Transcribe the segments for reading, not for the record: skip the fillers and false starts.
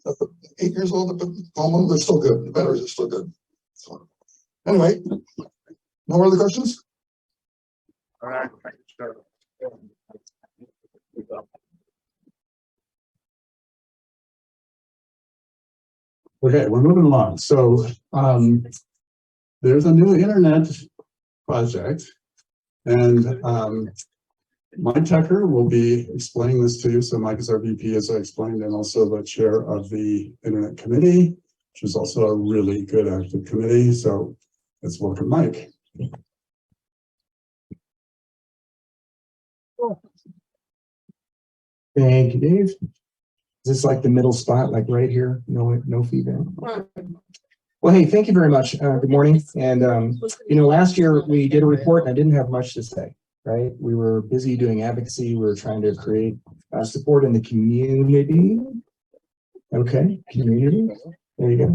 8 years old, but they're still good. The batteries are still good. So, anyway, no other questions? All right. Okay, we're moving along. So there's a new internet project, and Mike Tucker will be explaining this to you. So Mike is our VP, as I explained, and also the chair of the Internet Committee, which is also a really good active committee. So let's welcome Mike. Thank you, Dave. Is this like the middle spot, like right here? No feedback. Well, hey, thank you very much. Good morning. And, last year we did a report and I didn't have much to say, right? We were busy doing advocacy. We were trying to create support in the community. Okay, community. There you go.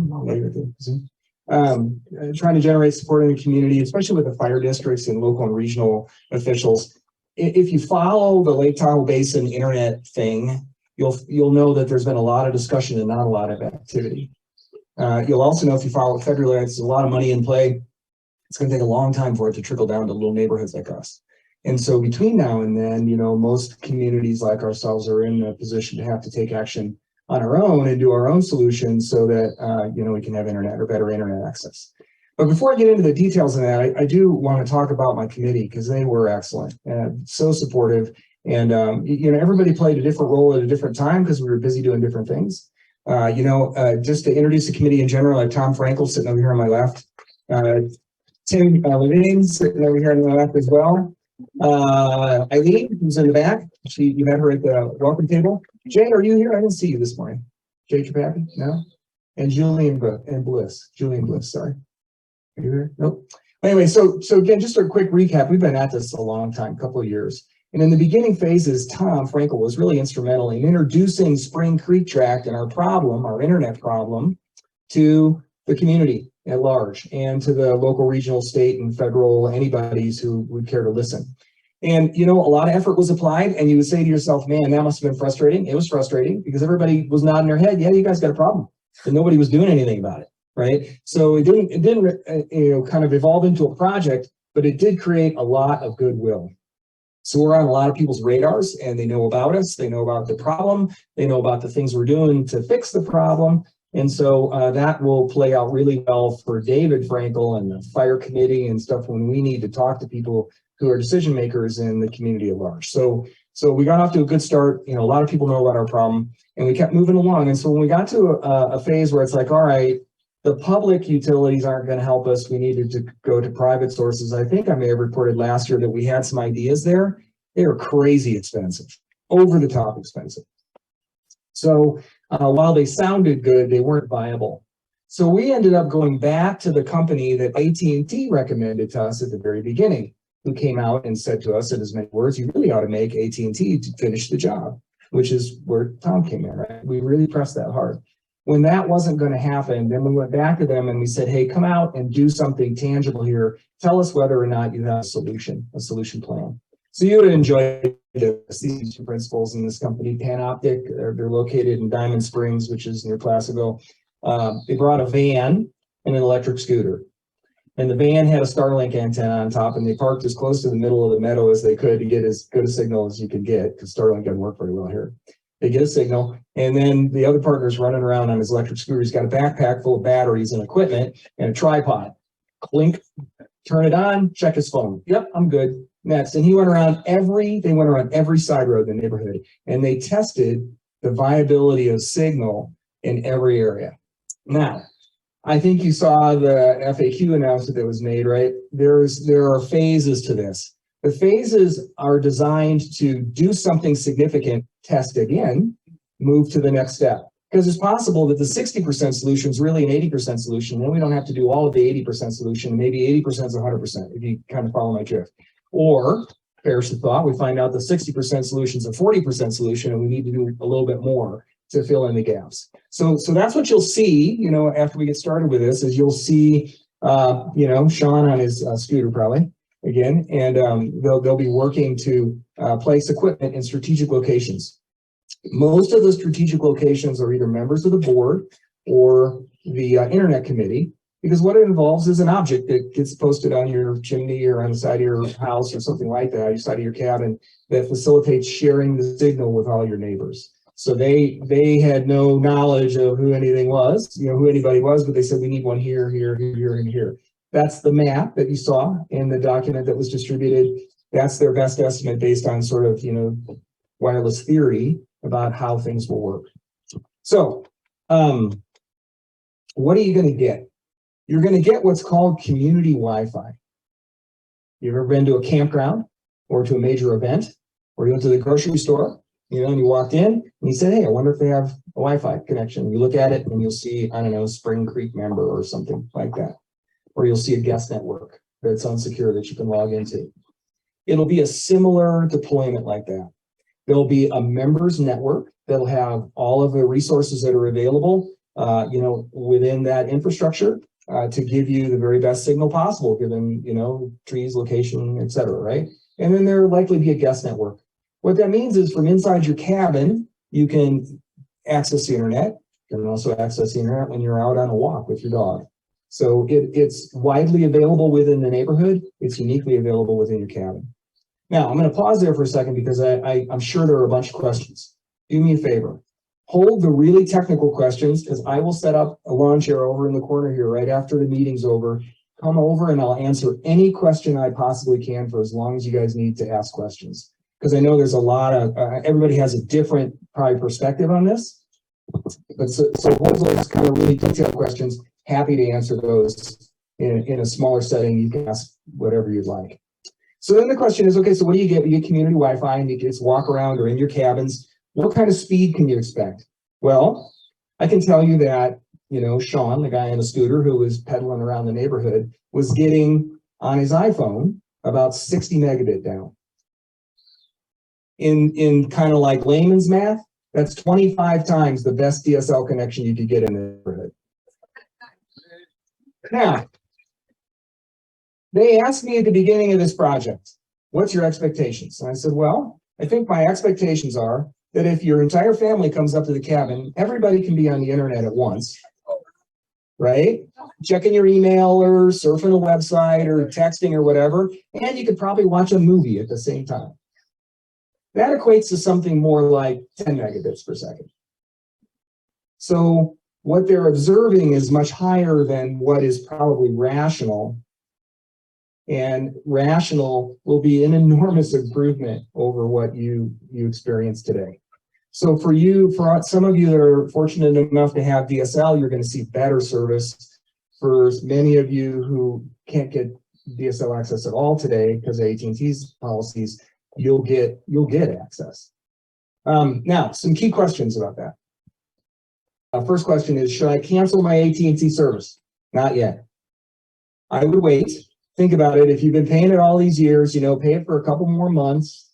Trying to generate support in the community, especially with the fire districts and local and regional officials. If you follow the Lake Tahoe Basin internet thing, you'll know that there's been a lot of discussion and not a lot of activity. You'll also know if you follow federal areas, there's a lot of money in play. It's going to take a long time for it to trickle down to little neighborhoods like us. And so between now and then, most communities like ourselves are in a position to have to take action on our own and do our own solutions so that, we can have internet or better internet access. But before I get into the details of that, I do want to talk about my committee because they were excellent and so supportive. And, everybody played a different role at a different time because we were busy doing different things. Just to introduce the committee in general, I have Tom Frankel sitting over here on my left. Tim Levine sitting over here on my left as well. Eileen, who's in the back. You met her at the welcome table. Jay, are you here? I didn't see you this morning. Jay Tripapi? No? And Julian Bliss. Julian Bliss, sorry. Are you here? Nope. Anyway, so again, just a quick recap. We've been at this a long time, couple of years. And in the beginning phases, Tom Frankel was really instrumental in introducing Spring Creek Tract and our internet problem, to the community at large and to the local, regional, state, and federal, anybody's who would care to listen. And, a lot of effort was applied, and you would say to yourself, man, that must have been frustrating. It was frustrating because everybody was nodding their head. Yeah, you guys got a problem. And nobody was doing anything about it, right? So it didn't kind of evolve into a project, but it did create a lot of goodwill. So we're on a lot of people's radars, and they know about us. They know about the problem. They know about the things we're doing to fix the problem. And so that will play out really well for David Frankel and the fire committee and stuff when we need to talk to people who are decision makers in the community at large. So we got off to a good start. A lot of people know about our problem, and we kept moving along. And so when we got to a phase where it's like, all right, the public utilities aren't going to help us. We needed to go to private sources. I think I may have reported last year that we had some ideas there. They were crazy expensive, over the top expensive. So while they sounded good, they weren't viable. So we ended up going back to the company that AT&T recommended to us at the very beginning, who came out and said to us in as many words, you really ought to make AT&T to finish the job, which is where Tom came in, right? We really pressed that hard. When that wasn't going to happen, then we went back to them and we said, hey, come out and do something tangible here. Tell us whether or not you have a solution plan. So you would enjoy this. These two principals in this company, Panoptic, they're located in Diamond Springs, which is near Placerville. They brought a van and an electric scooter. And the van had a Starlink antenna on top, and they parked as close to the middle of the meadow as they could to get as good a signal as you could get, because Starlink doesn't work very well here. They get a signal, and then the other partner's running around on his electric scooter. He's got a backpack full of batteries and equipment and a tripod. Clink, turn it on, check his phone. Yep, I'm good. Next. And they went around every side road in the neighborhood, and they tested the viability of signal in every area. Now, I think you saw the FAQ announcement that was made, right? There are phases to this. The phases are designed to do something significant, test again, move to the next step. Because it's possible that the 60% solution is really an 80% solution, and we don't have to do all of the 80% solution. Maybe 80% is 100%, if you kind of follow my drift. Or, perish the thought, we find out the 60% solution is a 40% solution, and we need to do a little bit more to fill in the gaps. So that's what you'll see, after we get started with this, is you'll see, Sean on his scooter probably, again, and they'll be working to place equipment in strategic locations. Most of the strategic locations are either members of the board or the internet committee, because what it involves is an object that gets posted on your chimney or on the side of your house or something like that, your side of your cabin, that facilitates sharing the signal with all your neighbors. So they had no knowledge of who anything was, who anybody was, but they said, we need one here, here, here, and here. That's the map that you saw in the document that was distributed. That's their best estimate based on sort of, wireless theory about how things will work. So, what are you going to get? You're going to get what's called community Wi-Fi. You've ever been to a campground or to a major event, or you went to the grocery store, and you walked in and you said, hey, I wonder if they have a Wi-Fi connection. You look at it and you'll see, I don't know, Spring Creek member or something like that. Or you'll see a guest network that's unsecure that you can log into. It'll be a similar deployment like that. There'll be a members network that'll have all of the resources that are available, within that infrastructure to give you the very best signal possible, given, trees, location, et cetera, right? And then there'll likely be a guest network. What that means is from inside your cabin, you can access the internet. You can also access the internet when you're out on a walk with your dog. So it's widely available within the neighborhood. It's uniquely available within your cabin. Now, I'm going to pause there for a second because I'm sure there are a bunch of questions. Do me a favor. Hold the really technical questions, because I will set up a lawn chair over in the corner here right after the meeting's over. Come over and I'll answer any question I possibly can for as long as you guys need to ask questions. Because I know there's a lot of, everybody has a different probably perspective on this. But so those kind of really detailed questions, happy to answer those in a smaller setting. You can ask whatever you'd like. So then the question is, okay, so what do you get? You get community Wi-Fi and you just walk around or in your cabins. What kind of speed can you expect? Well, I can tell you that, Sean, the guy on the scooter who was pedaling around the neighborhood, was getting on his iPhone about 60 megabit down. In kind of like layman's math, that's 25 times the best DSL connection you could get in the neighborhood. Now, they asked me at the beginning of this project, what's your expectations? And I said, well, I think my expectations are that if your entire family comes up to the cabin, everybody can be on the internet at once, right? Checking your email or surfing a website or texting or whatever, and you could probably watch a movie at the same time. That equates to something more like 10 megabits per second. So what they're observing is much higher than what is probably rational. And rational will be an enormous improvement over what you experience today. So for some of you that are fortunate enough to have DSL, you're going to see better service. For many of you who can't get DSL access at all today because of AT&T's policies, you'll get access. Now, some key questions about that. First question is, should I cancel my AT&T service? Not yet. I would wait. Think about it. If you've been paying it all these years, pay it for a couple more months.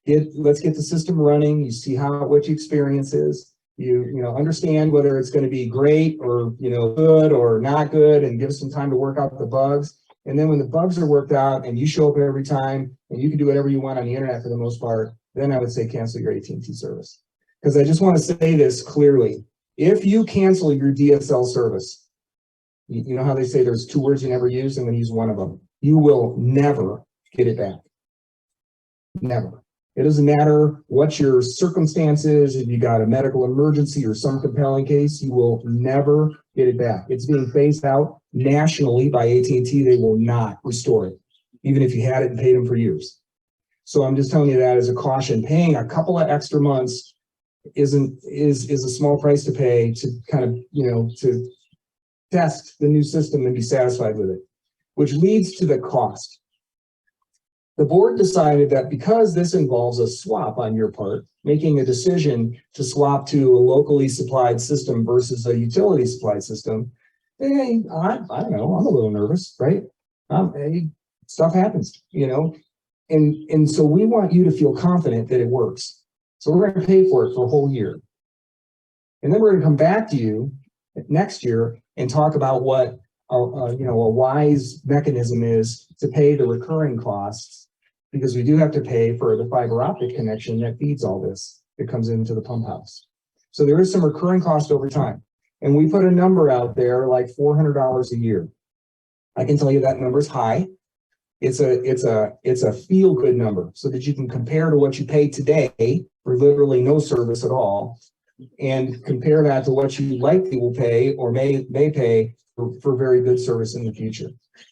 Let's get the system running. You see what your experience is. You understand whether it's going to be great or good or not good, and give us some time to work out the bugs. And then when the bugs are worked out and you show up every time and you can do whatever you want on the internet for the most part, then I would say cancel your AT&T service. Because I just want to say this clearly. If you cancel your DSL service, you know how they say there's two words you never use, I'm going to use one of them. You will never get it back. Never. It doesn't matter what your circumstances, if you got a medical emergency or some compelling case, you will never get it back. It's being phased out nationally by AT&T. They will not restore it, even if you had it and paid them for years. So I'm just telling you that as a caution. Paying a couple of extra months is a small price to pay to kind of, to test the new system and be satisfied with it, which leads to the cost. The board decided that because this involves a swap on your part, making a decision to swap to a locally supplied system versus a utility supplied system, hey, I don't know, I'm a little nervous, right? Hey, stuff happens, and so we want you to feel confident that it works. So we're going to pay for it for a whole year. And then we're going to come back to you next year and talk about what a wise mechanism is to pay the recurring costs, because we do have to pay for the fiber optic connection that feeds all this. that comes into the pump house. So there is some recurring cost over time. And we put a number out there like $400 a year. I can tell you that number is high. It's a feel good number so that you can compare to what you pay today for literally no service at all, and compare that to what you likely will pay or may pay for very good service in the future.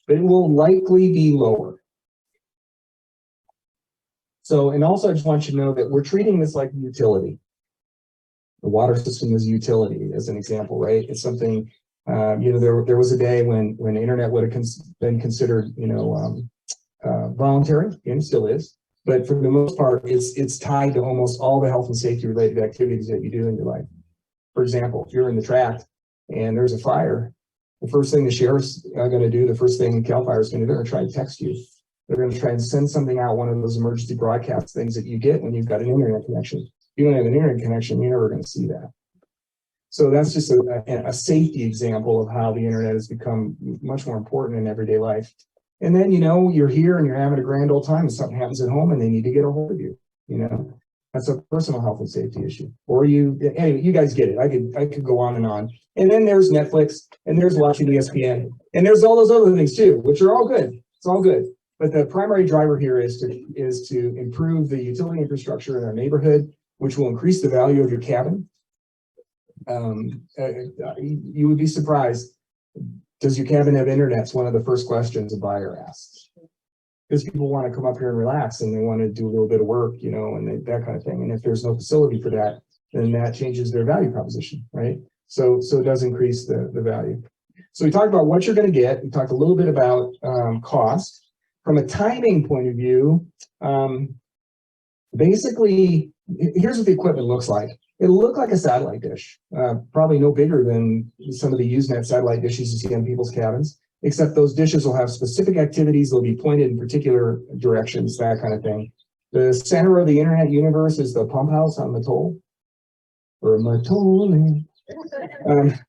But it will likely be lower. So, and also I just want you to know that we're treating this like a utility. The water system is a utility, as an example, right? It's something, there was a day when the internet would have been considered, voluntary, and it still is. But for the most part, it's tied to almost all the health and safety related activities that you do in your life. For example, if you're in the tract and there's a fire, the first thing the sheriff's going to do, the first thing CAL FIRE is going to do, they're going to try to text you. They're going to try and send something out, one of those emergency broadcast things that you get when you've got an internet connection. If you don't have an internet connection, you're never going to see that. So that's just a safety example of how the internet has become much more important in everyday life. And then, you're here and you're having a grand old time and something happens at home and they need to get a hold of you. That's a personal health and safety issue. Or anyway, you guys get it. I could go on. And then there's Netflix, and there's watching ESPN, and there's all those other things too, which are all good. It's all good. But the primary driver here is to improve the utility infrastructure in our neighborhood, which will increase the value of your cabin. You would be surprised. Does your cabin have internet? It's one of the first questions a buyer asks. Because people want to come up here and relax and they want to do a little bit of work, and that kind of thing. And if there's no facility for that, then that changes their value proposition, right? So it does increase the value. So we talked about what you're going to get. We talked a little bit about cost. From a timing point of view, basically, here's what the equipment looks like. It'll look like a satellite dish, probably no bigger than some of the Usenet satellite dishes you see in people's cabins, except those dishes will have specific activities. They'll be pointed in particular directions, that kind of thing. The center of the internet universe is the pump house on Matol, or Matol, on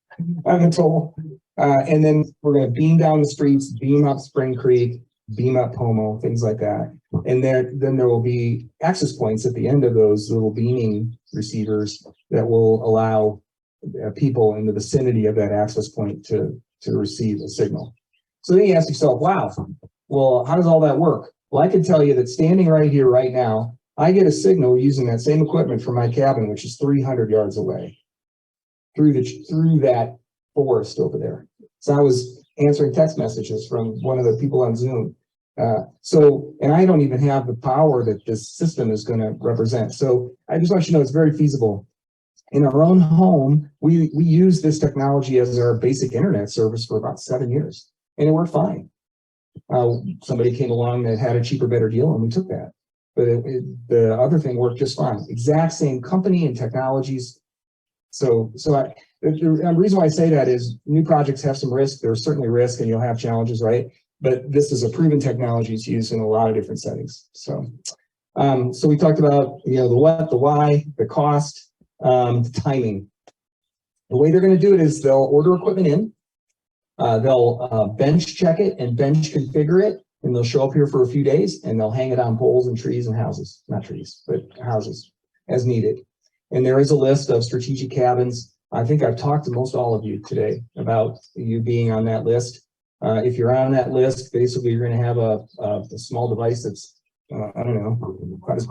Matol. And then we're going to beam down the streets, beam up Spring Creek, beam up Pomo, things like that. And then there will be access points at the end of those little beaming receivers that will allow people in the vicinity of that access point to receive a signal. So then you ask yourself, wow, well, how does all that work? Well, I can tell you that standing right here, right now, I get a signal using that same equipment from my cabin, which is 300 yards away, through that forest over there. So I was answering text messages from one of the people on Zoom. And I don't even have the power that this system is going to represent. So I just want you to know it's very feasible. In our own home, we use this technology as our basic internet service for about 7 years, and it worked fine. Somebody came along that had a cheaper, better deal, and we took that. But the other thing worked just fine. Exact same company and technologies. So the reason why I say that is new projects have some risk. There's certainly risk, and you'll have challenges, right? But this is a proven technology to use in a lot of different settings. So we talked about the what, the why, the cost, the timing. The way they're going to do it is they'll order equipment in, they'll bench check it and bench configure it, and they'll show up here for a few days and they'll hang it on poles and trees and houses, not trees, but houses as needed. And there is a list of strategic cabins. I think I've talked to most all of you today about you being on that list. If you're on that list, basically you're going to have a small device that's I don't know, about as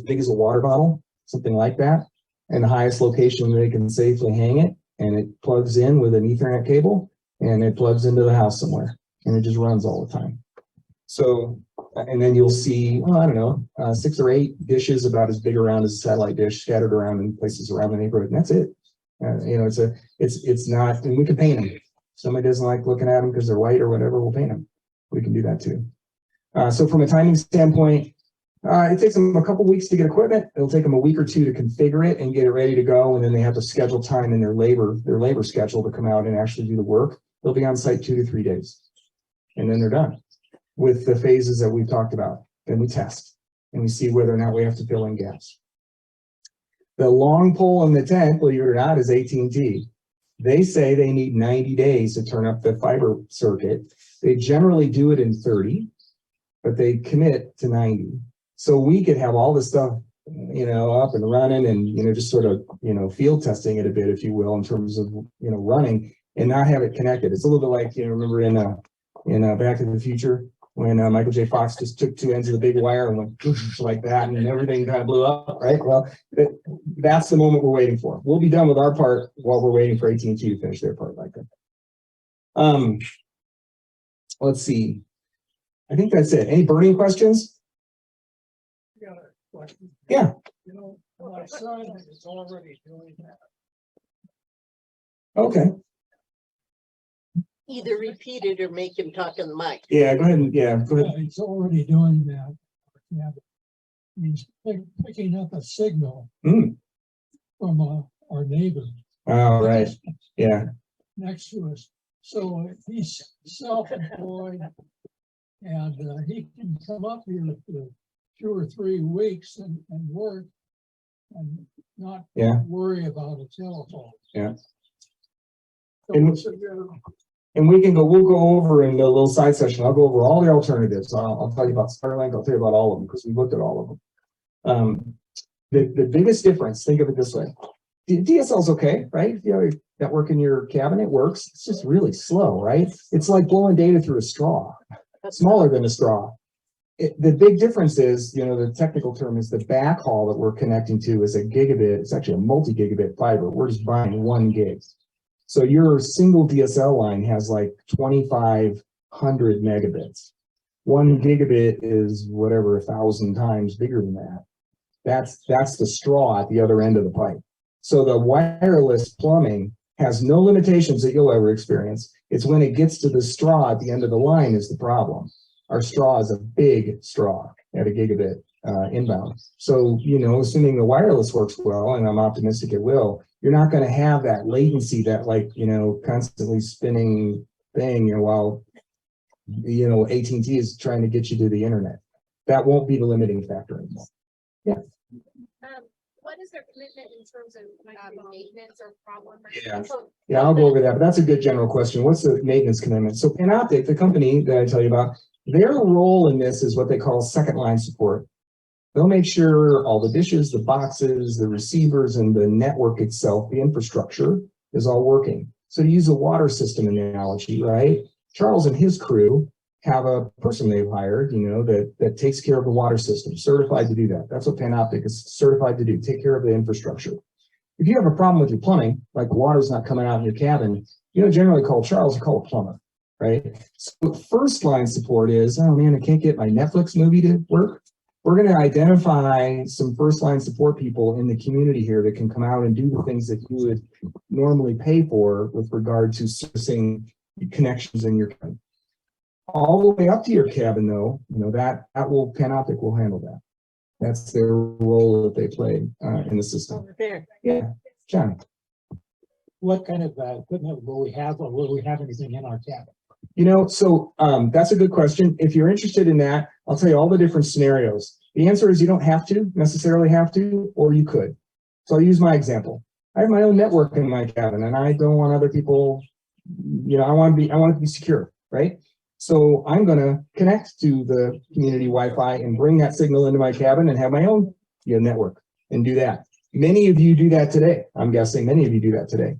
big as a water bottle, something like that, and the highest location they can safely hang it, and it plugs in with an Ethernet cable, and it plugs into the house somewhere, and it just runs all the time. So, and then you'll see, I don't know, 6 or 8 dishes about as big around as a satellite dish scattered around in places around the neighborhood, and that's it. It's not, and we can paint them. If somebody doesn't like looking at them because they're white or whatever, we'll paint them. We can do that too. So from a timing standpoint, it takes them a couple weeks to get equipment. It'll take them a week or 2 to configure it and get it ready to go, and then they have to schedule time in their labor schedule to come out and actually do the work. They'll be on site 2 to 3 days, and then they're done with the phases that we've talked about. Then we test and we see whether or not we have to fill in gaps. The long pole in the tent, believe it or not, is AT&T. They say they need 90 days to turn up the fiber circuit. They generally do it in 30, but they commit to 90. So we could have all this stuff up and running and, just sort of, field testing it a bit, if you will, in terms of, running and not have it connected. It's a little bit like, remember in Back to the Future when Michael J. Fox just took two ends of the big wire and went like that and everything kind of blew up, right? Well, that's the moment we're waiting for. We'll be done with our part while we're waiting for AT&T to finish their part like that. Let's see. I think that's it. Any burning questions? Got a question. Yeah. My son is already doing that. Okay. Either repeat it or make him talk in the mic. Yeah, go ahead. Go ahead. He's already doing that. Yeah. He's picking up a signal from our neighbor. All right. Yeah. Next to us. So he's self-employed and he can come up here for 2 or 3 weeks and work and not worry about a telephone. Yeah. So And we'll go over in a little side session. I'll go over all the alternatives. I'll tell you about Starlink. I'll tell you about all of them because we looked at all of them. The biggest difference, think of it this way. DSL is okay, right? If you have a network in your cabin, it works. It's just really slow, right? It's like blowing data through a straw, smaller than a straw. The big difference is, the technical term is the backhaul that we're connecting to is a gigabit. It's actually a multi-gigabit fiber. We're just buying 1 gig. So your single DSL line has like 2,500 megabits. 1 gigabit is whatever, 1,000 times bigger than that. That's the straw at the other end of the pipe. So the wireless plumbing has no limitations that you'll ever experience. It's when it gets to the straw at the end of the line is the problem. Our straw is a big straw at a gigabit inbound. So, assuming the wireless works well, and I'm optimistic it will, you're not going to have that latency, that constantly spinning thing, while, AT&T is trying to get you to the internet. That won't be the limiting factor anymore. Yeah. What is their commitment in terms of maintenance or problem? Yeah, I'll go over that, but that's a good general question. What's the maintenance commitment? So Panoptic, the company that I tell you about, their role in this is what they call second line support. They'll make sure all the dishes, the boxes, the receivers, and the network itself, the infrastructure, is all working. So to use a water system analogy, right? Charles and his crew have a person they've hired, that takes care of the water system, certified to do that. That's what Panoptic is certified to do, take care of the infrastructure. If you have a problem with your plumbing, like the water's not coming out in your cabin, you don't generally call Charles, you call a plumber, right? So first line support is, oh man, I can't get my Netflix movie to work. We're going to identify some first line support people in the community here that can come out and do the things that you would normally pay for with regard to servicing connections in your cabin. All the way up to your cabin, though, Panoptic will handle that. That's their role that they play in the system. Over there. Yeah, John. what kind of equipment will we have, or will we have anything in our cabin? So that's a good question. If you're interested in that, I'll tell you all the different scenarios. The answer is you don't necessarily have to, or you could. So I'll use my example. I have my own network in my cabin, and I don't want other people, I want it to be secure, right? So I'm going to connect to the community Wi-Fi and bring that signal into my cabin and have my own network and do that. Many of you do that today. I'm guessing many of you do that today.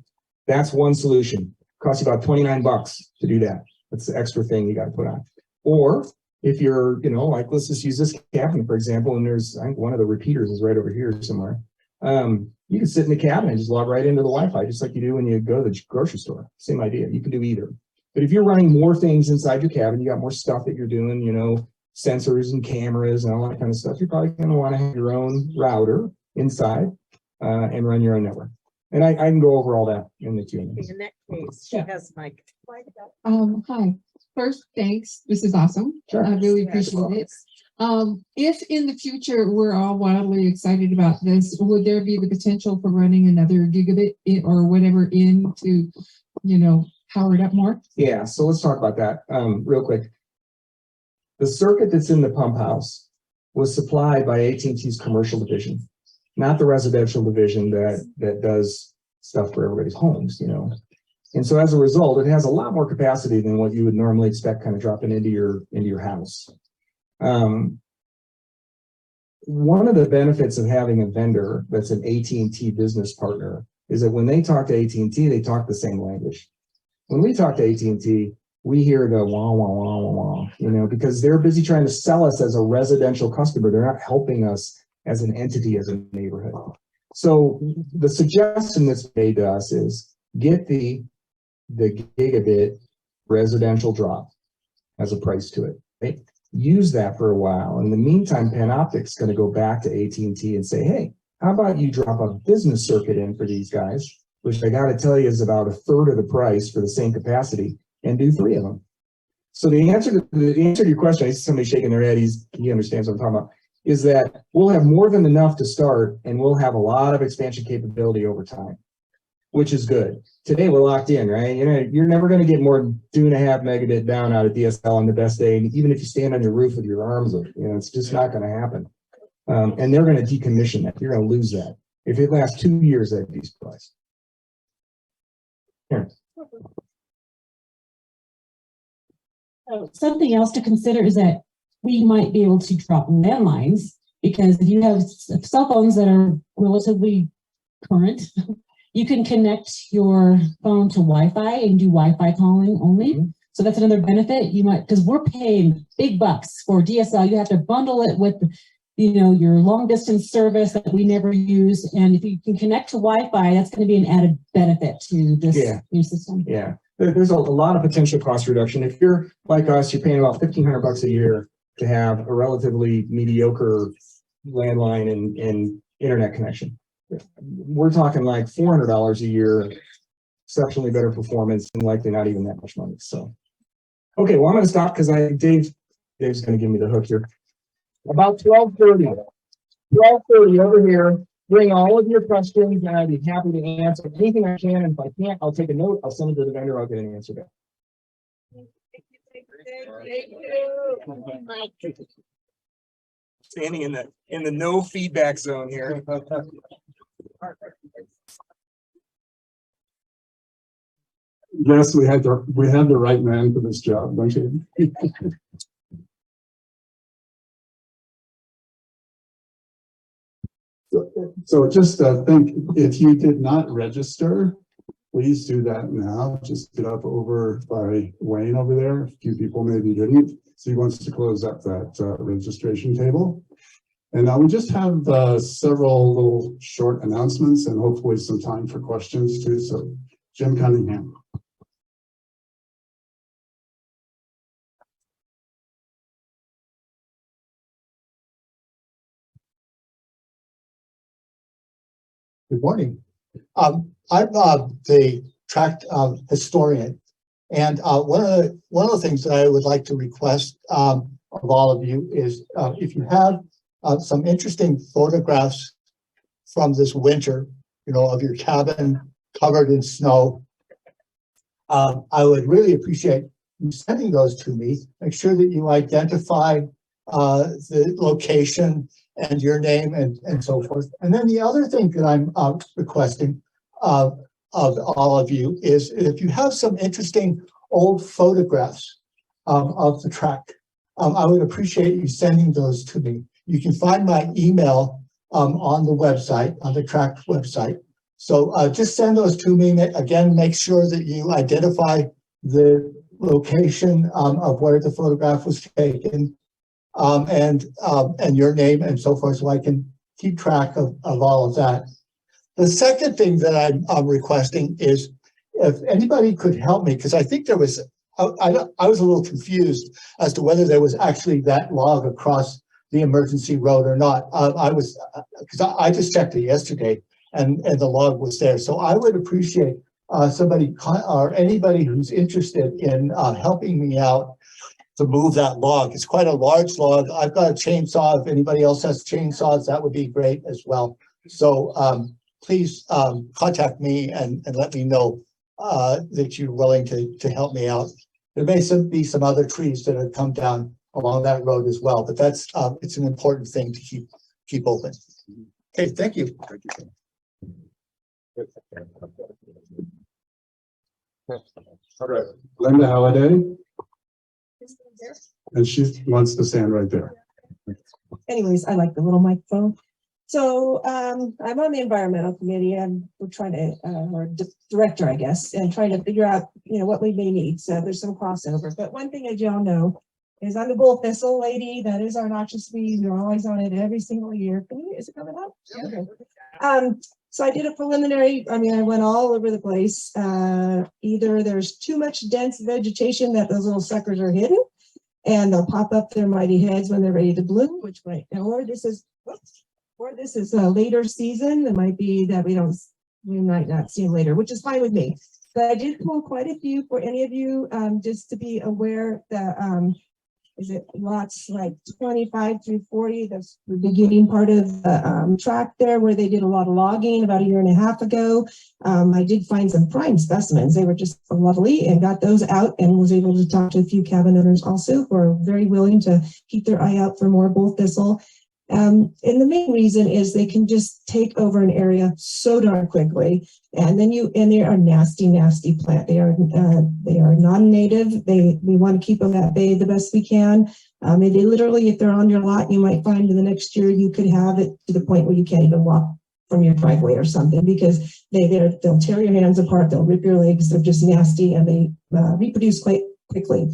That's one solution. Costs you about $29 to do that. That's the extra thing you got to put on. Or if you're, like, let's just use this cabin, for example, and I think one of the repeaters is right over here somewhere. You can sit in the cabin and just log right into the Wi-Fi, just like you do when you go to the grocery store. Same idea. You can do either. But if you're running more things inside your cabin, you got more stuff that you're doing, sensors and cameras and all that kind of stuff, you're probably going to want to have your own router inside and run your own network. And I can go over all that in the Q&A. In that case, she has Mike. Hi. First, thanks. This is awesome. Sure. I really appreciate it. If in the future we're all wildly excited about this, would there be the potential for running another gigabit or whatever in to, power it up more? Yeah, so let's talk about that real quick. The circuit that's in the pump house was supplied by AT&T's commercial division, not the residential division that does stuff for everybody's homes, And so as a result, it has a lot more capacity than what you would normally expect kind of dropping into your house. one of the benefits of having a vendor that's an AT&T business partner is that when they talk to AT&T, they talk the same language. When we talk to AT&T, we hear the wah, wah, wah, wah, wah, you know, because they're busy trying to sell us as a residential customer. They're not helping us as an entity, as a neighborhood. So the suggestion that's made to us is get the gigabit residential drop as a price to it, right? Use that for a while. In the meantime, Panoptic's is going to go back to AT&T and say, hey, how about you drop a business circuit in for these guys, which I got to tell you is about a third of the price for the same capacity, and do 3 of them. So the answer to your question, I see somebody shaking their head, he understands what I'm talking about, is that we'll have more than enough to start, and we'll have a lot of expansion capability over time, which is good. Today we're locked in, right? You know, you're never going to get more than 2.5 megabit down out of DSL on the best day, and even if you stand on your roof with your arms, you know, it's just not going to happen. And they're going to decommission that. You're going to lose that. If it lasts 2 years, that'd be surprised. Here. Something else to consider is that we might be able to drop landlines, because if you have cell phones that are relatively current, you can connect your phone to Wi-Fi and do Wi-Fi calling only. Mm-hmm. So that's another benefit. You might, because we're paying big bucks for DSL. You have to bundle it with, you know, your long distance service that we never use. And if you can connect to Wi-Fi, that's going to be an added benefit to this new system. Yeah. There's a lot of potential cost reduction. If you're like us, you're paying about $1,500 a year to have a relatively mediocre landline and internet connection. We're talking like $400 a year, exceptionally better performance, and likely not even that much money. So, okay, well, I'm going to stop because Dave's going to give me the hook here. About 12:30 over here. Bring all of your questions, and I'd be happy to answer anything I can. And if I can't, I'll take a note. I'll send it to the vendor. I'll get an answer back. Standing in the no feedback zone here. Yes, we had the right man for this job, don't you? So just think, if you did not register, please do that now. Just get up over by Wayne over there. A few people maybe didn't. So he wants to close up that registration table. And we just have several little short announcements and hopefully some time for questions too. So Jim Cunningham. Good morning. I'm the tract historian, and one of the things that I would like to request of all of you is if you have some interesting photographs from this winter, you know, of your cabin covered in snow, I would really appreciate you sending those to me. Make sure that you identify the location and your name and so forth. And then the other thing that I'm requesting of all of you is if you have some interesting old photographs of the tract, I would appreciate you sending those to me. You can find my email on the website, on the tract website. So just send those to me. Again, make sure that you identify the location of where the photograph was taken, and your name and so forth, so I can keep track of all of that. The second thing that I'm requesting is if anybody could help me, because I think there was, I was a little confused as to whether there was actually that log across the emergency road or not. Because I just checked it yesterday and the log was there. So I would appreciate somebody or anybody who's interested in helping me out to move that log. It's quite a large log. I've got a chainsaw. If anybody else has chainsaws, that would be great as well. So please contact me and let me know that you're willing to help me out. There may be some other trees that have come down along that road as well, but that's it's an important thing to keep open. Okay, thank you. All right, Linda Halliday. And she wants to stand right there. anyways, I like the little microphone. So I'm on the environmental committee and we're trying to, director, I guess, and trying to figure out, what we may need. So there's some crossover. But one thing as y'all know is I'm the bull thistle lady. That is our noxious weed. We're always on it every single year. Is it coming up? Okay. So I did a preliminary, I went all over the place. Either there's too much dense vegetation that those little suckers are hidden and they'll pop up their mighty heads when they're ready to bloom, which might, or this is a later season. It might be that we might not see them later, which is fine with me. But I did pull quite a few for any of you, just to be aware that, is it lots like 25 through 40? That's the beginning part of the track there where they did a lot of logging about a year and a half ago. I did find some prime specimens. They were just lovely and got those out and was able to talk to a few cabin owners also who are very willing to keep their eye out for more bull thistle. And the main reason is they can just take over an area so darn quickly. And then they are nasty, nasty plant. They are non-native. We want to keep them at bay the best we can. And they literally, if they're on your lot, you might find in the next year, you could have it to the point where you can't even walk from your driveway or something because they'll tear your hands apart. They'll rip your legs. They're just nasty and they reproduce quite quickly.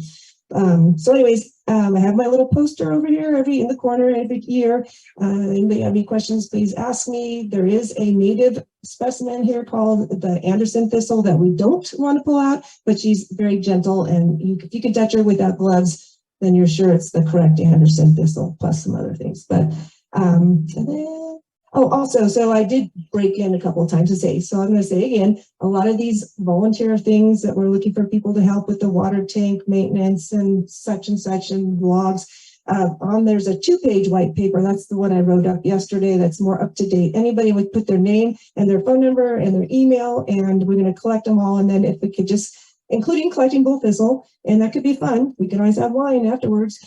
So anyways, I have my little poster over here in the corner every year. Anybody have any questions, please ask me. There is a native specimen here called the Anderson thistle that we don't want to pull out, but she's very gentle and if you can touch her without gloves, then you're sure it's the correct Anderson thistle plus some other things. But and then also, so I did break in a couple of times to say, so I'm going to say again, a lot of these volunteer things that we're looking for people to help with the water tank maintenance and such and logs. There's a 2-page white paper. That's the one I wrote up yesterday. That's more up to date. Anybody would put their name and their phone number and their email, and we're going to collect them all. And then if we could just, including collecting bull thistle, and that could be fun. We can always have wine afterwards.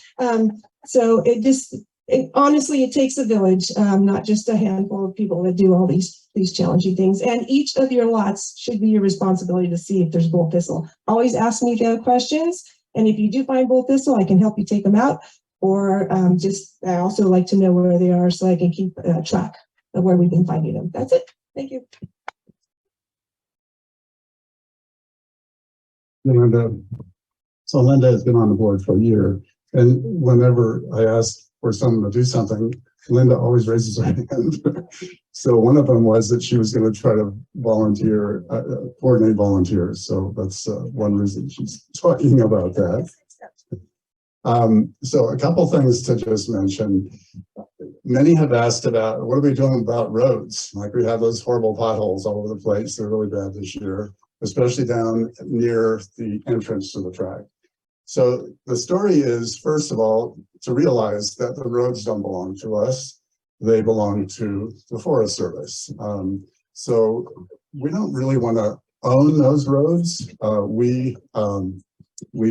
So honestly, it takes a village, not just a handful of people that do all these challenging things. And each of your lots should be your responsibility to see if there's bull thistle. Always ask me if you have questions. And if you do find bull thistle, I can help you take them out. Or I also like to know where they are so I can keep track of where we've been finding them. That's it. Thank you. Linda. So Linda has been on the board for a year. And whenever I ask for someone to do something, Linda always raises her hand. So one of them was that she was going to try to volunteer, coordinate volunteers. So that's one reason she's talking about that. So a couple things to just mention. Many have asked about, what are we doing about roads? Like we have those horrible potholes all over the place. They're really bad this year, especially down near the entrance to the track. So the story is, first of all, to realize that the roads don't belong to us. They belong to the Forest Service. So we don't really want to own those roads. We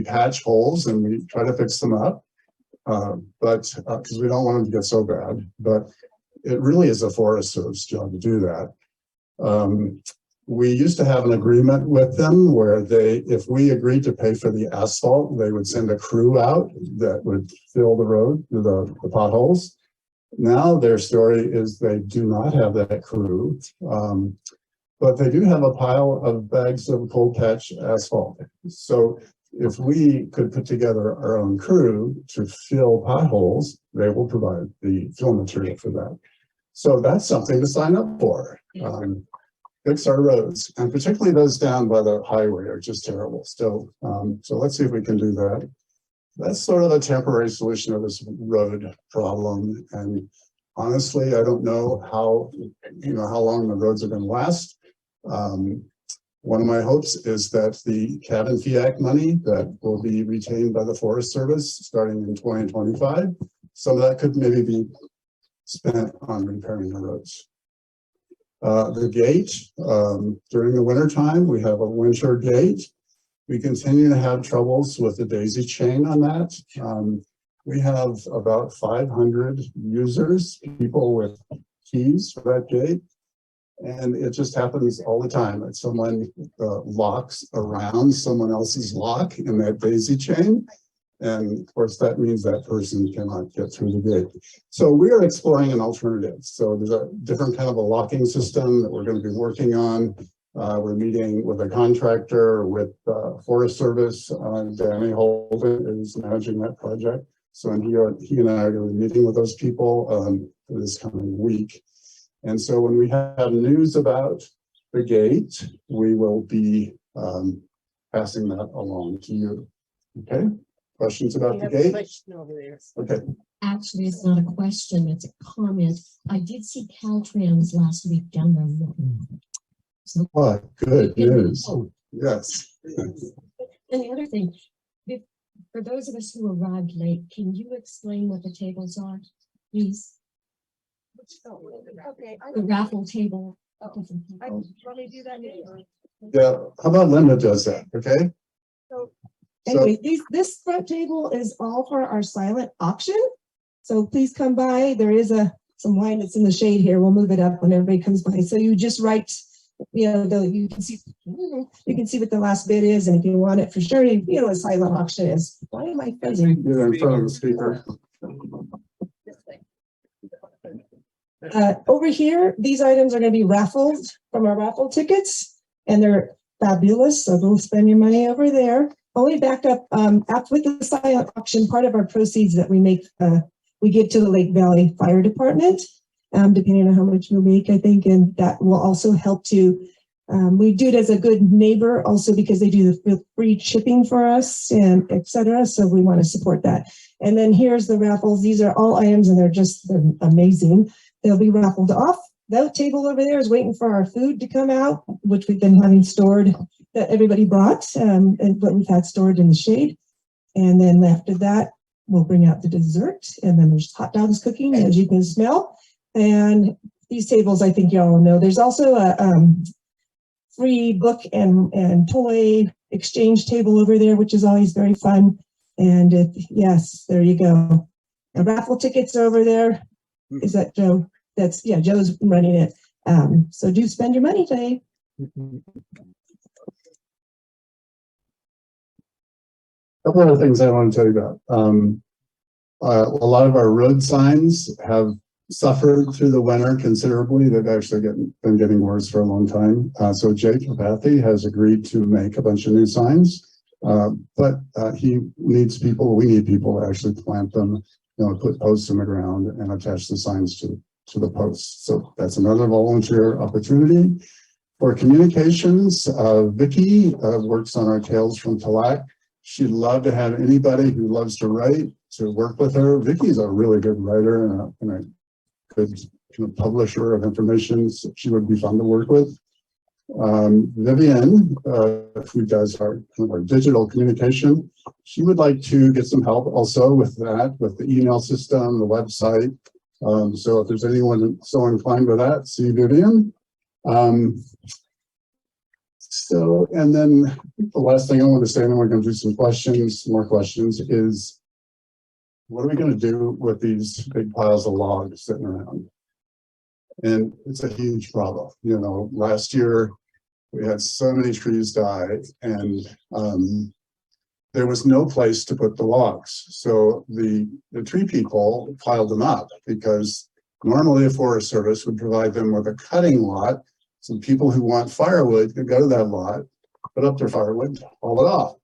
patch holes and we try to fix them up, but because we don't want them to get so bad. But it really is a Forest Service job to do that. We used to have an agreement with them where if we agreed to pay for the asphalt, they would send a crew out that would fill the road, the potholes. Now their story is they do not have that crew, but they do have a pile of bags of cold patch asphalt. So if we could put together our own crew to fill potholes, they will provide the fill material for that. So that's something to sign up for. Fix our roads, and particularly those down by the highway are just terrible still. So let's see if we can do that. That's sort of a temporary solution of this road problem. And honestly, I don't know how long the roads are going to last. One of my hopes is that the Cabin Fee Act money that will be retained by the Forest Service starting in 2025, some of that could maybe be spent on repairing the roads. The gate, during the winter time, we have a winter gate. We continue to have troubles with the daisy chain on that. We have about 500 users, people with keys for that gate. And it just happens all the time that someone locks around someone else's lock in that daisy chain. And of course, that means that person cannot get through the gate. So we are exploring an alternative. So there's a different kind of a locking system that we're going to be working on. We're meeting with a contractor with Forest Service. Danny Holden is managing that project. So he and I are going to be meeting with those people this coming week. And so when we have news about the gate, we will be passing that along to you. Okay? Questions We about the have a gate? question over there. Okay. Actually, it's not a question, it's a comment. I did see Caltrans last week down there. So, Oh, good news. Yes. and the other thing, for those of us who arrived late, can you explain what the tables are, please? Okay. The raffle table. Want me to do that? Yeah. How about Linda does that? Okay. So So anyway, this front table is all for our silent auction. So please come by. There is some wine that's in the shade here. We'll move it up when everybody comes by. So you just write, you can see what the last bid is, and if you want it for sure, you know what a silent auction is. Why am I freezing? you're in front of the speaker. Over here, these items are going to be raffled from our raffle tickets, and they're fabulous. So go spend your money over there. Only back up with the silent auction, part of our proceeds that we make, we give to the Lake Valley Fire Department, depending on how much we make, I think, and that will also help to. We do it as a good neighbor, also because they do the free shipping for us and etc. So we want to support that. And then here's the raffles. These are all items, and they're amazing. They'll be raffled off. That table over there is waiting for our food to come out, which we've been having stored that everybody brought, and what we've had stored in the shade. And then after that, we'll bring out the dessert, and then there's hot dogs cooking, as you can smell. And these tables, I think y'all know. There's also a free book and toy exchange table over there, which is always very fun. And yes, there you go. The raffle tickets are over there. Is that Joe? Yeah, Joe's running it. So do spend your money today. A couple of things I want to tell you about. A lot of our road signs have suffered through the winter considerably. They've actually been getting worse for a long time. So Jake Pathy has agreed to make a bunch of new signs, but he needs people. We need people to actually plant them, put posts in the ground and attach the signs to the posts. So that's another volunteer opportunity. For communications, Vicki works on our Tales from Tallac. She'd love to have anybody who loves to write to work with her. Vicki's a really good writer and a good publisher of information. So she would be fun to work with. Vivian, who does our digital communication, she would like to get some help also with that, with the email system, the website. So if there's anyone so inclined with that, see Vivian. And then the last thing I want to say, and then we're going to do some more questions, is what are we going to do with these big piles of logs sitting around? And it's a huge problem. Last year we had so many trees die, and there was no place to put the logs. So the tree people piled them up because normally a Forest Service would provide them with a cutting lot. So people who want firewood could go to that lot, put up their firewood, haul it off.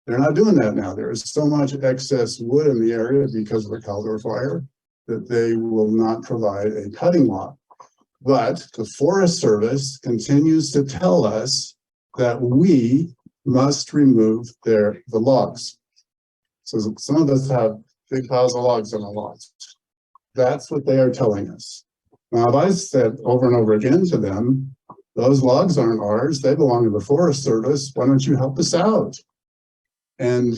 They're not doing that now. There is so much excess wood in the area because of the Caldor fire that they will not provide a cutting lot. But the Forest Service continues to tell us that we must remove the logs. So some of us have big piles of logs on our lots. That's what they are telling us. Now, I said over and over again to them, those logs aren't ours. They belong to the Forest Service. Why don't you help us out? And,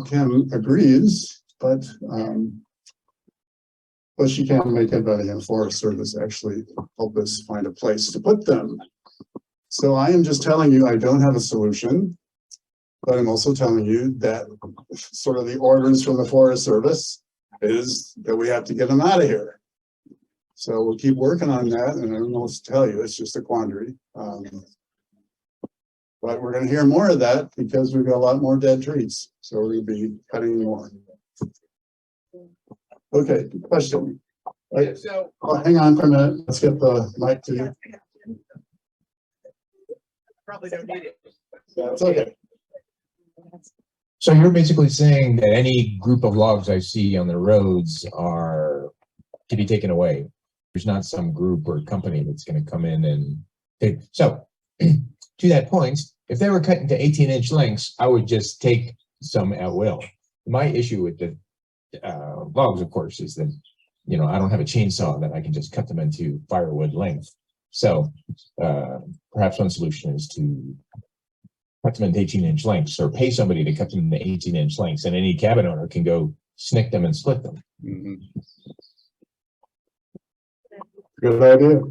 Kim agrees, but she can't make anybody in Forest Service actually help us find a place to put them. So I am just telling you, I don't have a solution, but I'm also telling you that sort of the orders from the Forest Service is that we have to get them out of here. So we'll keep working on that, and I don't know what to tell you. It's just a quandary. But But we're gonna hear more of that because we've got a lot more dead trees, so we're gonna be cutting more. Okay, question. Right, So, oh, hang on for a minute, let's get the mic to you. probably don't need it. That's okay. So you're basically saying that any group of logs I see on the roads are to be taken away. There's not some group or company that's going to come in and take. So to that point, if they were cut into 18-inch lengths, I would just take some at will. My issue with the logs, of course, is that, you know, I don't have a chainsaw that I can just cut them into firewood length. So perhaps one solution is to cut them into 18-inch lengths, or pay somebody to cut them into 18-inch lengths, and any cabin owner can go snick them and split them. Mhm. Good idea.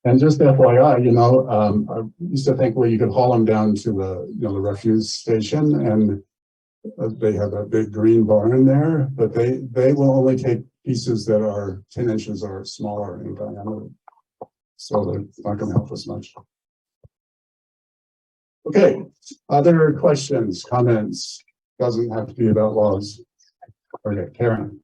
And just FYI, you know, I used to think, well, you could haul them down to the, you know, the refuse station, and they have a big green barn there, but they will only take pieces that are 10 inches or smaller in diameter. So they're not going to help us much. Okay, other questions, comments? Doesn't have to be about laws. Okay, Karen.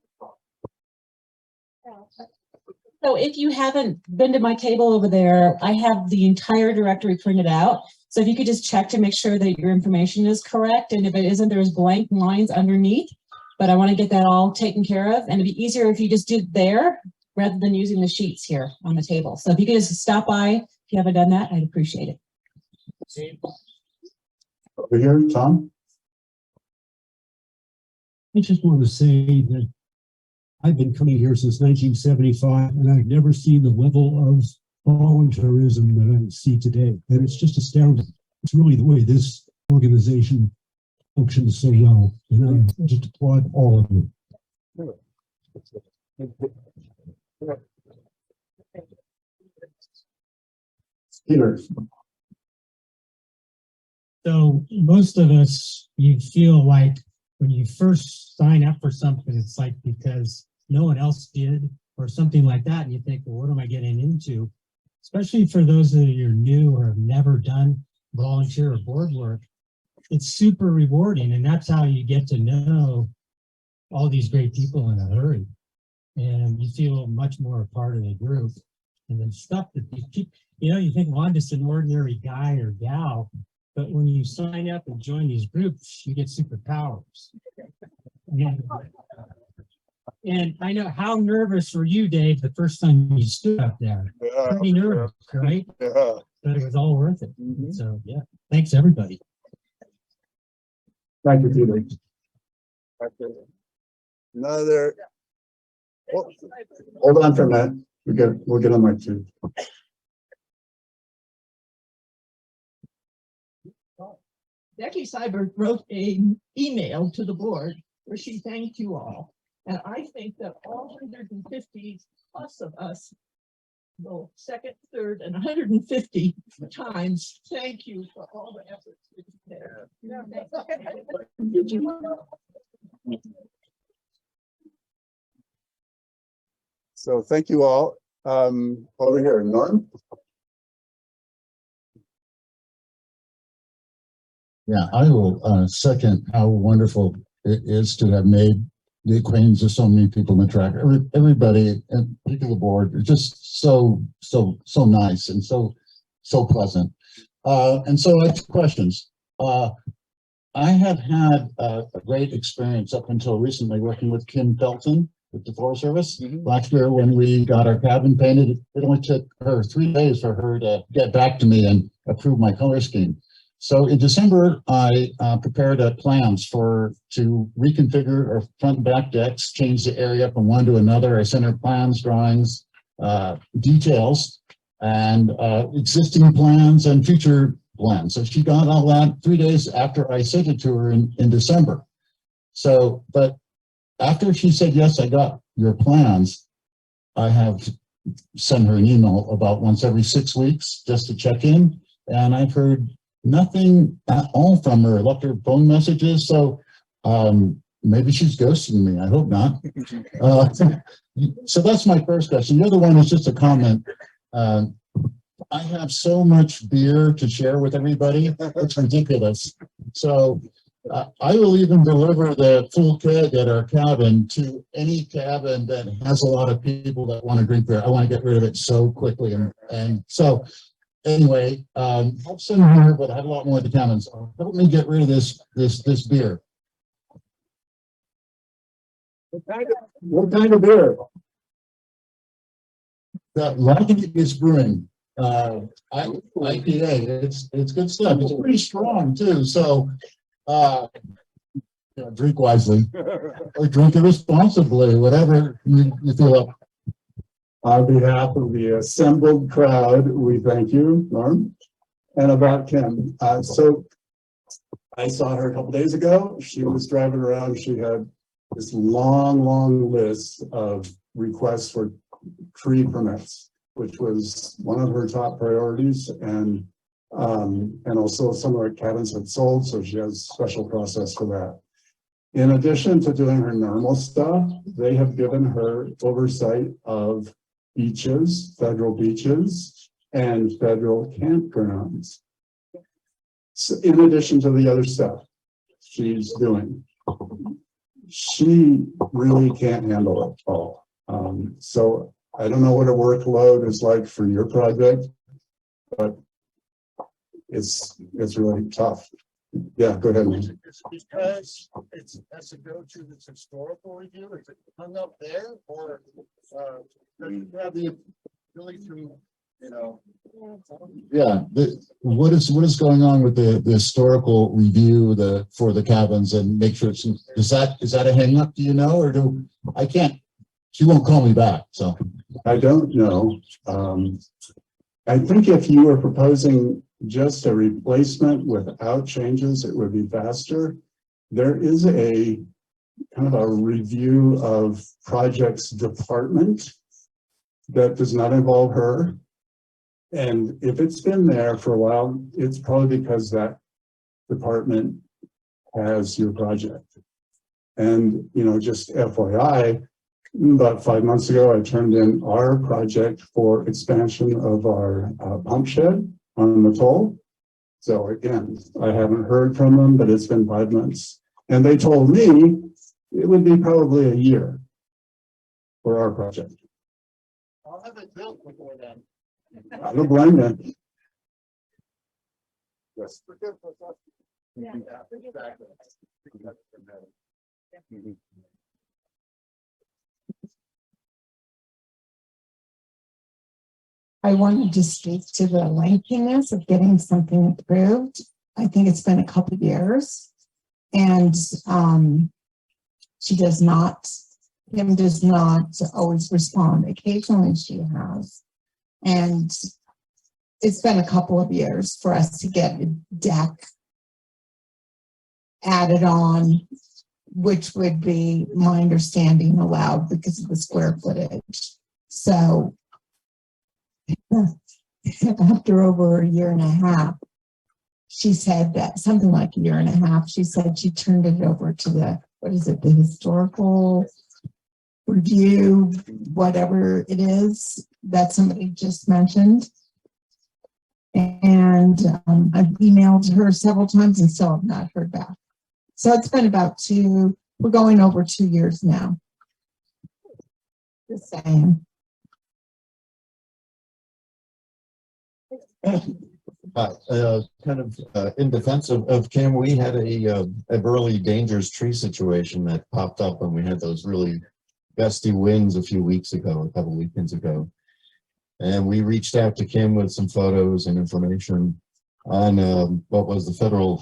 So if you haven't been to my table over there, I have the entire directory printed out. So if you could just check to make sure that your information is correct, and if it isn't, there's blank lines underneath. But I want to get that all taken care of, and it'd be easier if you just did there rather than using the sheets here on the table. So if you could just stop by, if you haven't done that, I'd appreciate it. Over here, Tom. I just want to say that I've been coming here since 1975, and I've never seen the level of voluntarism that I see today. And it's just astounding. It's really the way this organization functions so well. And I just applaud all of you. Peter. So most of us, you feel like when you first sign up for something, it's like because no one else did or something like that. And you think, well, what am I getting into? Especially for those that are new or have never done volunteer or board work, it's super rewarding. And that's how you get to know all these great people in a hurry. And you feel much more a part of the group. And then stuff that you keep, you know, you think, well, I'm just an ordinary guy or gal. But when you sign up and join these groups, you get superpowers. And I know, how nervous were you, Dave, the first time you stood up there? Pretty nervous, right? Yeah. But it was all worth it. So, yeah, thanks, everybody. Thank you, Peter. Another. Oh, Hold on for a minute. We'll get on mic two. Becky Seibert wrote an email to the board where she thanked you all. And I think that all 150 plus of us will second, third, and 150 times thank you for all the efforts that you had. So thank you all. Over here, Norm. Yeah, I will second how wonderful it is to have made the acquaintance of so many people in the track. Everybody, and particularly the board, is just so nice and so pleasant. And so I have two questions. I have had a great experience up until recently working with Kim Felton with the Forest Service. Last year when we got our cabin painted, it only took her 3 days for her to get back to me and approve my color scheme. So in December, I prepared plans to reconfigure our front and back decks, change the area from one to another. I sent her plans, drawings, details, and existing plans and future plans. So she got all that 3 days after I sent it to her in December. So, but after she said, yes, I got your plans, I have sent her an email about once every 6 weeks just to check in. And I've heard nothing at all from her. Left her phone messages, so maybe she's ghosting me. I hope not. So that's my first question. The other one is just a comment. I have so much beer to share with everybody. It's ridiculous. So I will even deliver the full keg at our cabin to any cabin that has a lot of people that want to drink beer. I want to get rid of it so quickly. And so anyway, I've some here, but I have a lot more at the cabin. So help me get rid of this beer. What kind of beer? The Lagunitas Brewing IPA. It's good stuff. It's pretty strong too. So drink wisely or drink it responsibly, whatever you feel up. On behalf of the assembled crowd, we thank you, Norm. And about Kim. So I saw her a couple days ago. She was driving around. She had this long list of requests for tree permits, which was one of her top priorities. And also some of her cabins had sold, so she has a special process for that. In addition to doing her normal stuff, they have given her oversight of beaches, federal beaches, and federal campgrounds. So in addition to the other stuff she's doing, she really can't handle it all. So I don't know what her workload is like for your project, but it's really tough. Yeah, go ahead. It's because it has to go to this historical review. Is it hung up there, or do you have the ability to, Yeah. What is going on with the historical review for the cabins and make sure it's is that a hang up? Do you know, or I can't? She won't call me back, so I don't know. I think if you were proposing just a replacement without changes, it would be faster. There is a kind of a review of projects department that does not involve her. And if it's been there for a while, it's probably because that department has your project. And, just FYI, about 5 months ago, I turned in our project for expansion of our pump shed on the toll. So again, I haven't heard from them, but it's been 5 months. And they told me it would be probably a year for our project. I'll have it built before then. I don't blame them. Yes. Yeah, exactly. I wanted to speak to the lengthiness of getting something approved. I think it's been a couple of years, and Kim does not always respond. Occasionally she has, and it's been a couple of years for us to get a deck added on, which would be, my understanding, allowed because of the square footage. So after over a year and a half, she said that something like a year and a half, she said she turned it over to the historical review, whatever it is that somebody just mentioned. And I've emailed her several times and still have not heard back. So it's been about we're going over 2 years now. The same. In defense of Kim, we had a really dangerous tree situation that popped up when we had those really gusty winds a couple weekends ago. And we reached out to Kim with some photos and information on what was the federal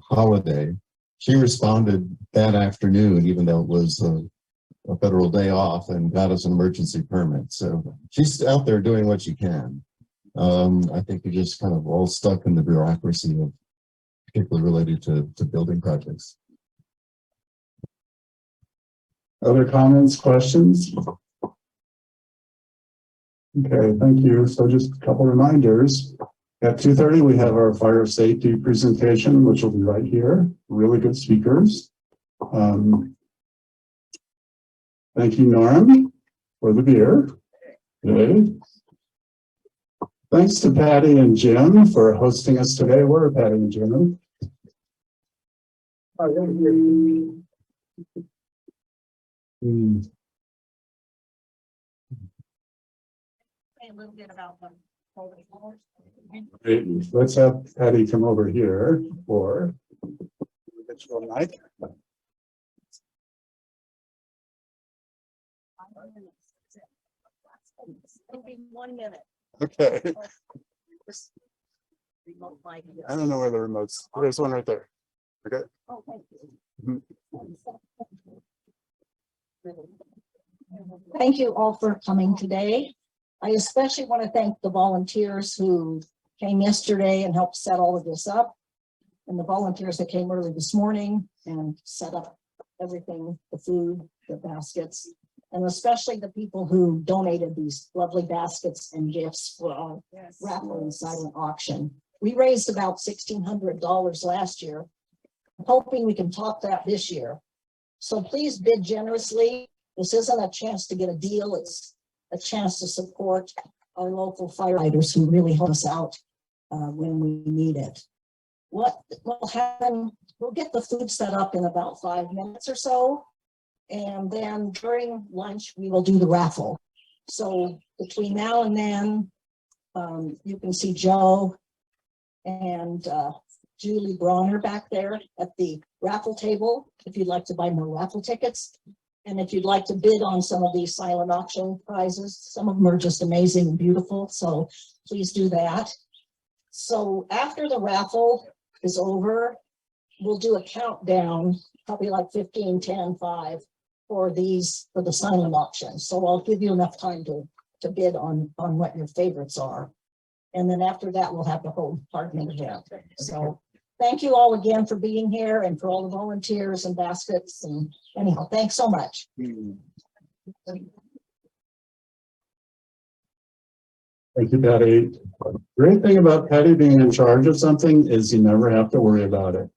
holiday. She responded that afternoon, even though it was a federal day off, and got us an emergency permit. So she's out there doing what she can. I think we're just kind of all stuck in the bureaucracy of, particularly related to building projects. Other comments, questions? Okay, thank you. So just a couple reminders. At 2:30, we have our fire safety presentation, which will be right here. Really good speakers. Thank you, Norm, for the beer. Okay. Thanks to Patty and Jim for hosting us today. Where are Patty and Jim? Hmm. Say a little bit about them. Great. Let's have Patty come over here for the mic. It'll be 1 minute. Okay. Remote mic. I don't know where the remote's. There's one right there. Okay. Oh, thank you. Thank you all for coming today. I especially want to thank the volunteers who came yesterday and helped set all of this up, and the volunteers that came early this morning and set up everything, the food, the baskets, and especially the people who donated these lovely baskets and gifts for our raffle and silent auction. We raised about $1,600 last year, hoping we can top that this year. So please bid generously. This isn't a chance to get a deal. It's a chance to support our local firefighters who really help us out when we need it. What will happen, we'll get the food set up in about 5 minutes or so. And then during lunch, we will do the raffle. So between now and then, you can see Joe and Julie Bronner back there at the raffle table if you'd like to buy more raffle tickets. And if you'd like to bid on some of these silent auction prizes, some of them are just amazing and beautiful. So please do that. So after the raffle is over, we'll do a countdown, probably like 15, 10, 5 for the silent auction. So I'll give you enough time to bid on what your favorites are. And then after that, we'll have the whole partner event. So thank you all again for being here and for all the volunteers and baskets. And anyhow, thanks so much. Thank you, Patty. Great thing about Patty being in charge of something is you never have to worry about it.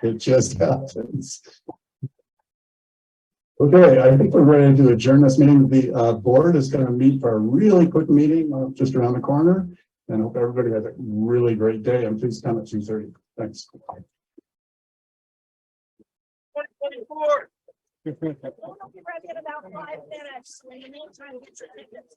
It just happens. Okay, I think we're ready to adjourn this meeting. The board is going to meet for a really quick meeting just around the corner. And I hope everybody has a really great day. And please come at 2:30. Thanks. 24. We'll be ready in about 5 minutes. In the meantime, get your tickets.